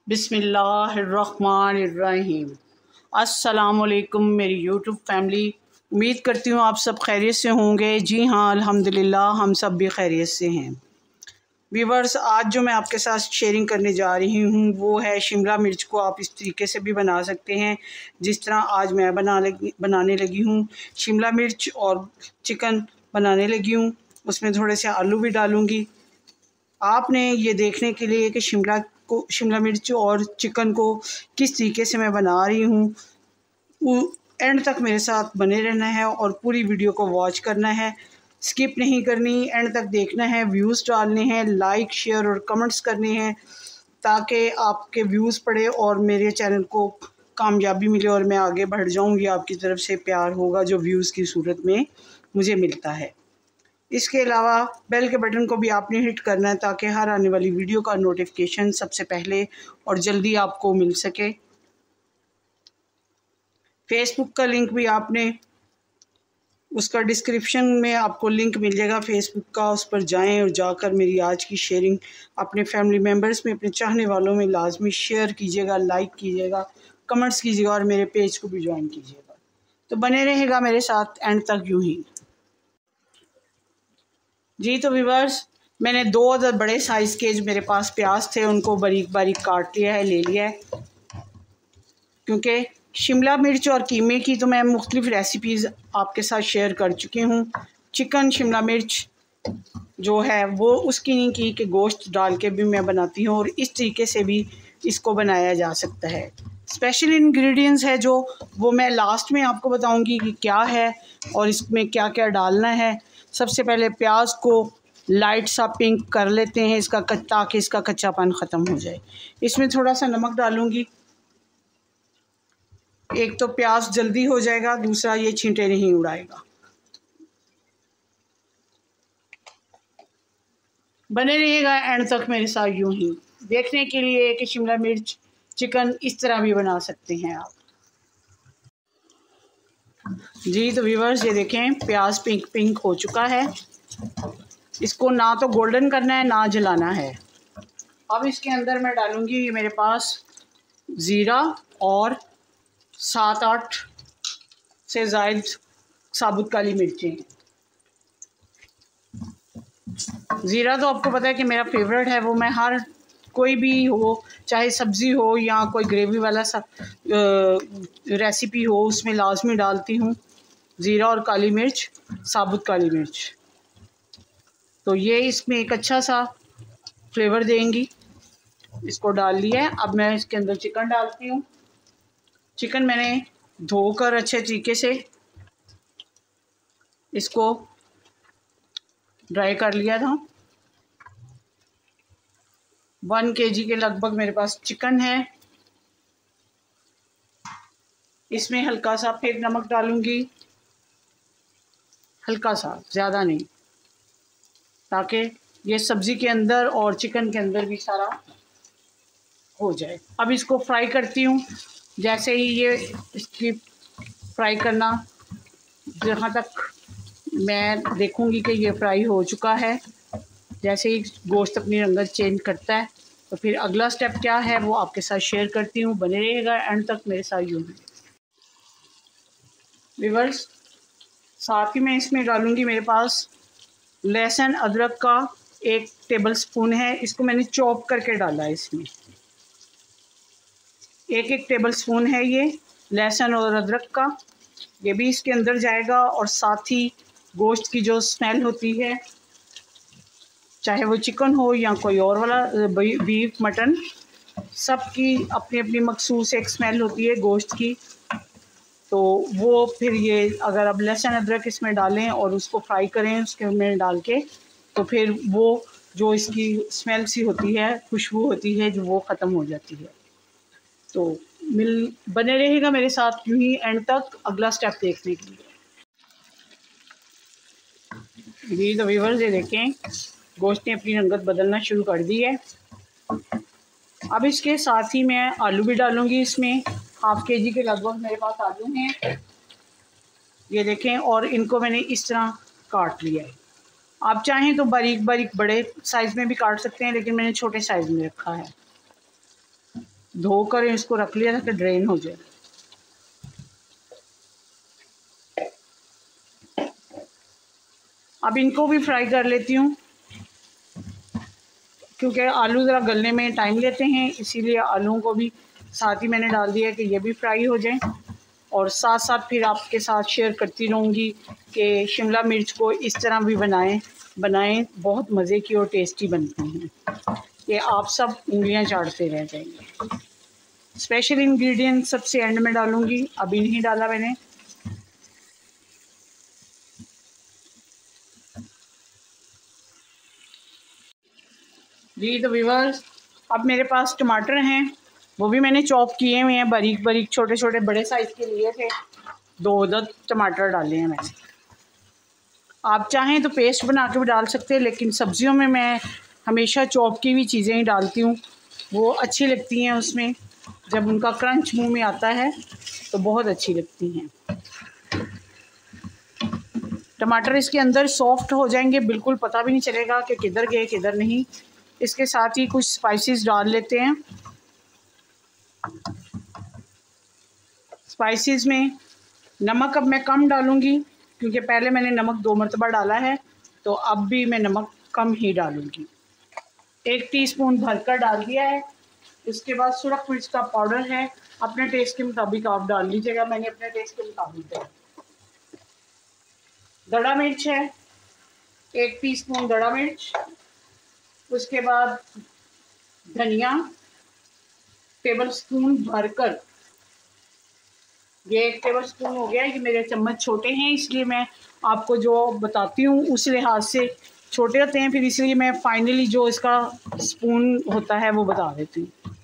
बिस्मिल्लाहिर्रहमानिर्रहीम। अस्सलामुअलैकुम मेरी यूट्यूब फैमिली, उम्मीद करती हूँ आप सब खैरियत से होंगे। जी हाँ, अल्हम्दुलिल्लाह हम सब भी खैरियत से हैं। व्यूवर्स, आज जो मैं आपके साथ शेयरिंग करने जा रही हूँ वो है शिमला मिर्च को आप इस तरीके से भी बना सकते हैं जिस तरह आज मैं बनाने लगी हूँ। शिमला मिर्च और चिकन बनाने लगी हूँ, उसमें थोड़े से आलू भी डालूँगी। आपने ये देखने के लिए कि शिमला मिर्च और चिकन को किस तरीके से मैं बना रही हूँ, वो एंड तक मेरे साथ बने रहना है और पूरी वीडियो को वॉच करना है, स्किप नहीं करनी, एंड तक देखना है। व्यूज़ डालने हैं, लाइक शेयर और कमेंट्स करने हैं ताकि आपके व्यूज़ पड़े और मेरे चैनल को कामयाबी मिले और मैं आगे बढ़ जाऊँगी। आपकी तरफ से प्यार होगा जो व्यूज़ की सूरत में मुझे मिलता है। इसके अलावा बेल के बटन को भी आपने हिट करना है ताकि हर आने वाली वीडियो का नोटिफिकेशन सबसे पहले और जल्दी आपको मिल सके। फेसबुक का लिंक भी आपने, उसका डिस्क्रिप्शन में आपको लिंक मिल जाएगा फेसबुक का, उस पर जाएं और जाकर मेरी आज की शेयरिंग अपने फैमिली मेम्बर्स में, अपने चाहने वालों में लाजमी शेयर कीजिएगा, लाइक कीजिएगा, कमेंट्स कीजिएगा और मेरे पेज को भी ज्वाइन कीजिएगा। तो बने रहेगा मेरे साथ एंड तक यूँ ही। जी तो व्यूअर्स, मैंने 2 अदद बड़े साइज़ के जो मेरे पास प्याज थे उनको बारीक बारीक काट लिया है, ले लिया है। क्योंकि शिमला मिर्च और कीमे की तो मैं मुख्तलिफ़ रेसिपीज़ आपके साथ शेयर कर चुकी हूँ। चिकन शिमला मिर्च जो है वो उसकी नहीं की कि गोश्त डाल के भी मैं बनाती हूँ और इस तरीके से भी इसको बनाया जा सकता है। स्पेशल इंग्रेडिएंट्स है जो वो मैं लास्ट में आपको बताऊंगी कि क्या है और इसमें क्या क्या डालना है। सबसे पहले प्याज को लाइट सा पिंक कर लेते हैं ताकि इसका कच्चापन ख़त्म हो जाए। इसमें थोड़ा सा नमक डालूंगी, एक तो प्याज जल्दी हो जाएगा, दूसरा ये छींटे नहीं उड़ाएगा। बने रहिएगा एंड तक मेरे साथ यूं ही देखने के लिए कि शिमला मिर्च चिकन इस तरह भी बना सकते हैं आप। जी तो व्यूअर्स, ये देखें प्याज पिंक पिंक हो चुका है। इसको ना तो गोल्डन करना है ना जलाना है। अब इसके अंदर मैं डालूंगी, ये मेरे पास ज़ीरा और 7-8 से ज़ायद साबुत काली मिर्चें। ज़ीरा तो आपको पता है कि मेरा फेवरेट है, वो मैं हर कोई भी हो, चाहे सब्ज़ी हो या कोई ग्रेवी वाला सा रेसिपी हो, उसमें लाजमी डालती हूँ ज़ीरा और काली मिर्च, साबुत काली मिर्च। तो ये इसमें एक अच्छा सा फ्लेवर देंगी। इसको डाल लिया है। अब मैं इसके अंदर चिकन डालती हूँ। चिकन मैंने धोकर अच्छे तरीके से इसको ड्राई कर लिया था। 1 kg के लगभग मेरे पास चिकन है। इसमें हल्का सा फिर नमक डालूंगी, हल्का सा, ज़्यादा नहीं, ताकि ये सब्ज़ी के अंदर और चिकन के अंदर भी सारा हो जाए। अब इसको फ्राई करती हूँ। जैसे ही ये इसकी फ्राई करना, जहाँ तक मैं देखूँगी कि ये फ्राई हो चुका है, जैसे ही गोश्त अपनी रंगत चेंज करता है तो फिर अगला स्टेप क्या है वो आपके साथ शेयर करती हूँ। बने रहिएगा एंड तक मेरे साथ यूँ ही। व्यूअर्स, साथ ही मैं इसमें डालूँगी, मेरे पास लहसुन अदरक का 1 टेबल स्पून है। इसको मैंने चॉप करके डाला है। इसमें 1 टेबल स्पून है ये लहसुन और अदरक का, ये भी इसके अंदर जाएगा। और साथ ही गोश्त की जो स्मेल होती है, चाहे वो चिकन हो या कोई और वाला बीफ मटन, सबकी अपनी अपनी मखसूस एक स्मेल होती है गोश्त की। तो वो फिर ये अगर आप लहसुन अदरक इसमें डालें और उसको फ्राई करें उसके में डाल के, तो फिर वो जो इसकी स्मेल सी होती है, खुशबू होती है, जो वो ख़त्म हो जाती है। तो बने रहेगा मेरे साथ यूँ ही एंड तक अगला स्टेप देखने के लिए। जी तो व्यूअर्स, ये देखें गोश्त ने अपनी रंगत बदलना शुरू कर दी है। अब इसके साथ ही मैं आलू भी डालूंगी। इसमें 1/2 kg के लगभग मेरे पास आलू हैं, ये देखें, और इनको मैंने इस तरह काट लिया है। आप चाहें तो बारीक बारीक बड़े साइज़ में भी काट सकते हैं, लेकिन मैंने छोटे साइज़ में रखा है। धोकर इसको रख लिया था कि ड्रेन हो जाए। अब इनको भी फ्राई कर लेती हूँ, क्योंकि आलू ज़रा गलने में टाइम लेते हैं, इसीलिए आलूओं को भी साथ ही मैंने डाल दिया कि ये भी फ्राई हो जाएं। और साथ साथ फिर आपके साथ शेयर करती रहूँगी कि शिमला मिर्च को इस तरह भी बनाएं बहुत मज़े की और टेस्टी बनती हैं कि आप सब उंगलियां चाटते रह जाएंगे। स्पेशल इंग्रेडिएंट सबसे एंड में डालूँगी, अभी नहीं डाला मैंने। जी तो व्यूअर्स, अब मेरे पास टमाटर हैं, वो भी मैंने चॉप किए हुए हैं बारीक बारीक, छोटे छोटे बड़े साइज़ के लिए थे। 2 टमाटर डाले हैं मैंने। आप चाहें तो पेस्ट बना के भी डाल सकते हैं, लेकिन सब्जियों में मैं हमेशा चॉप की हुई चीज़ें ही डालती हूँ, वो अच्छी लगती हैं। उसमें जब उनका क्रंच मुंह में आता है तो बहुत अच्छी लगती हैं। टमाटर इसके अंदर सॉफ्ट हो जाएंगे, बिल्कुल पता भी नहीं चलेगा कि किधर गए किधर नहीं। इसके साथ ही कुछ स्पाइसेस डाल लेते हैं। स्पाइसेस में नमक अब मैं कम डालूँगी, क्योंकि पहले मैंने नमक 2 मरतबा डाला है, तो अब भी मैं नमक कम ही डालूँगी। 1 टीस्पून भरकर डाल दिया है। उसके बाद सुरख मिर्च का पाउडर है, अपने टेस्ट के मुताबिक आप डाल लीजिएगा, मैंने अपने टेस्ट के मुताबिक डाला। दड़ा मिर्च है, 1 टीस्पून दड़ा मिर्च। उसके बाद धनिया टेबल स्पून भरकर, ये 1 टेबल स्पून हो गया। ये मेरे चम्मच छोटे हैं, इसलिए मैं आपको जो बताती हूँ उस लिहाज से छोटे होते हैं, फिर इसलिए मैं फाइनली जो इसका स्पून होता है वो बता देती हूँ।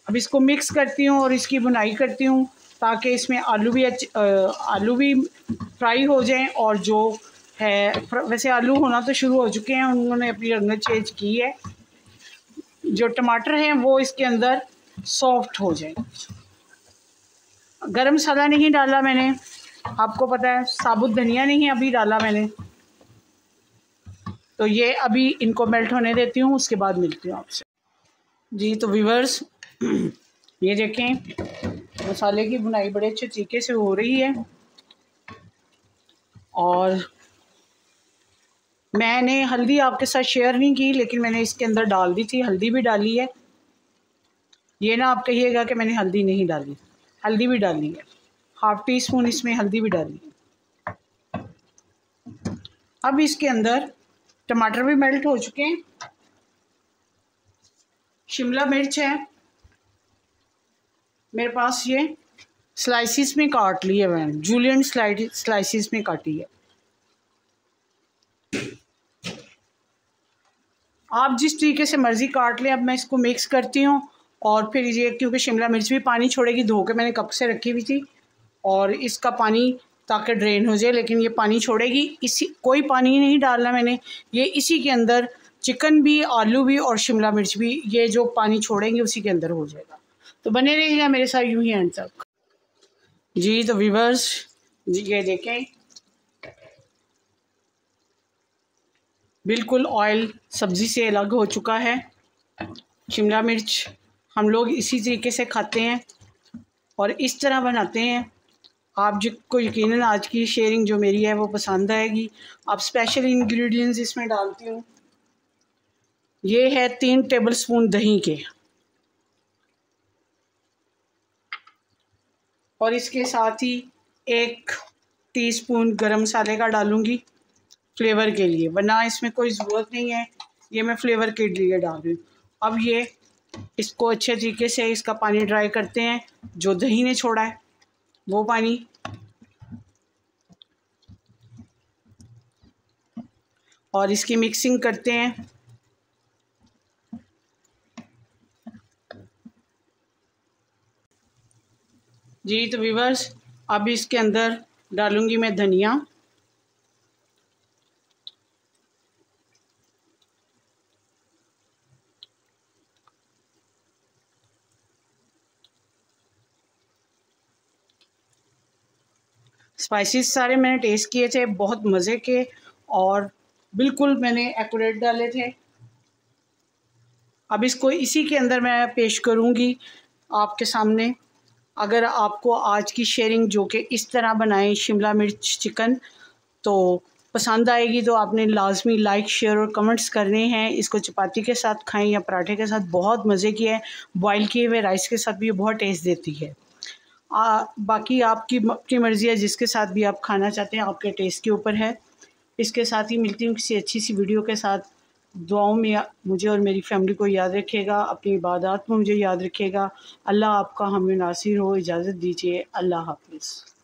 अब इसको मिक्स करती हूँ और इसकी बुनाई करती हूँ, ताकि इसमें आलू भी फ्राई हो जाएं। और जो है, वैसे आलू होना तो शुरू हो चुके हैं, उन्होंने अपनी रंगत चेंज की है। जो टमाटर हैं वो इसके अंदर सॉफ्ट हो जाए। गरम मसाला नहीं डाला मैंने, आपको पता है, साबुत धनिया नहीं अभी डाला मैंने। तो ये अभी इनको मेल्ट होने देती हूँ, उसके बाद मिलती हूँ आपसे। जी तो व्यूअर्स, ये देखें मसाले की बुनाई बड़े अच्छे तरीके से हो रही है। और मैंने हल्दी आपके साथ शेयर नहीं की, लेकिन मैंने इसके अंदर डाल दी थी, हल्दी भी डाली है। ये ना आप कहिएगा कि मैंने हल्दी नहीं डाली, हल्दी भी डाली है। 1/2 टीस्पून इसमें हल्दी भी डाली है। अब इसके अंदर टमाटर भी मेल्ट हो चुके हैं। शिमला मिर्च है मेरे पास, ये स्लाइसिस में काट ली है मैंने, जूलियन स्लाइसिस में काटी है। आप जिस तरीके से मर्ज़ी काट लें। अब मैं इसको मिक्स करती हूँ, और फिर ये, क्योंकि शिमला मिर्च भी पानी छोड़ेगी, धो के मैंने कप से रखी हुई थी, और इसका पानी ताकि ड्रेन हो जाए, लेकिन ये पानी छोड़ेगी। इसी कोई पानी नहीं डालना मैंने, ये इसी के अंदर चिकन भी, आलू भी और शिमला मिर्च भी, ये जो पानी छोड़ेंगे उसी के अंदर हो जाएगा। तो बने रहिएगा मेरे साथ यूं ही एंड तक। जी तो व्यूअर्स, ये देखें बिल्कुल ऑयल सब्ज़ी से अलग हो चुका है। शिमला मिर्च हम लोग इसी तरीके से खाते हैं और इस तरह बनाते हैं। आप जिसको यकीनन आज की शेयरिंग जो मेरी है वो पसंद आएगी। अब स्पेशल इंग्रेडिएंट्स इसमें डालती हूँ। ये है 3 टेबलस्पून दही के, और इसके साथ ही 1 टीस्पून गरम मसाले का डालूँगी फ्लेवर के लिए, वरना इसमें कोई ज़रूरत नहीं है, ये मैं फ्लेवर के लिए डाल रही हूँ। अब ये इसको अच्छे तरीके से इसका पानी ड्राई करते हैं, जो दही ने छोड़ा है वो पानी। और इसकी मिक्सिंग करते हैं। जी तो व्यूअर्स, अब इसके अंदर डालूंगी मैं धनिया, स्पाइसेस सारे मैंने टेस्ट किए थे, बहुत मज़े के, और बिल्कुल मैंने एक्यूरेट डाले थे। अब इसको इसी के अंदर मैं पेश करूँगी आपके सामने। अगर आपको आज की शेयरिंग जो कि इस तरह बनाएं शिमला मिर्च चिकन तो पसंद आएगी, तो आपने लाजमी लाइक शेयर और कमेंट्स करने हैं। इसको चपाती के साथ खाएं या पराठे के साथ, बहुत मज़े की है। बॉयल किए हुए राइस के साथ भी ये बहुत टेस्ट देती है। बाकी आपकी अपनी मर्ज़ी है, जिसके साथ भी आप खाना चाहते हैं, आपके टेस्ट के ऊपर है। इसके साथ ही मिलती हूँ किसी अच्छी सी वीडियो के साथ। दुआओं में मुझे और मेरी फैमिली को याद रखिएगा, अपनी इबादत में मुझे याद रखिएगा। अल्लाह आपका हमें नासिर हो। इजाज़त दीजिए। अल्लाह हाफ़िज़।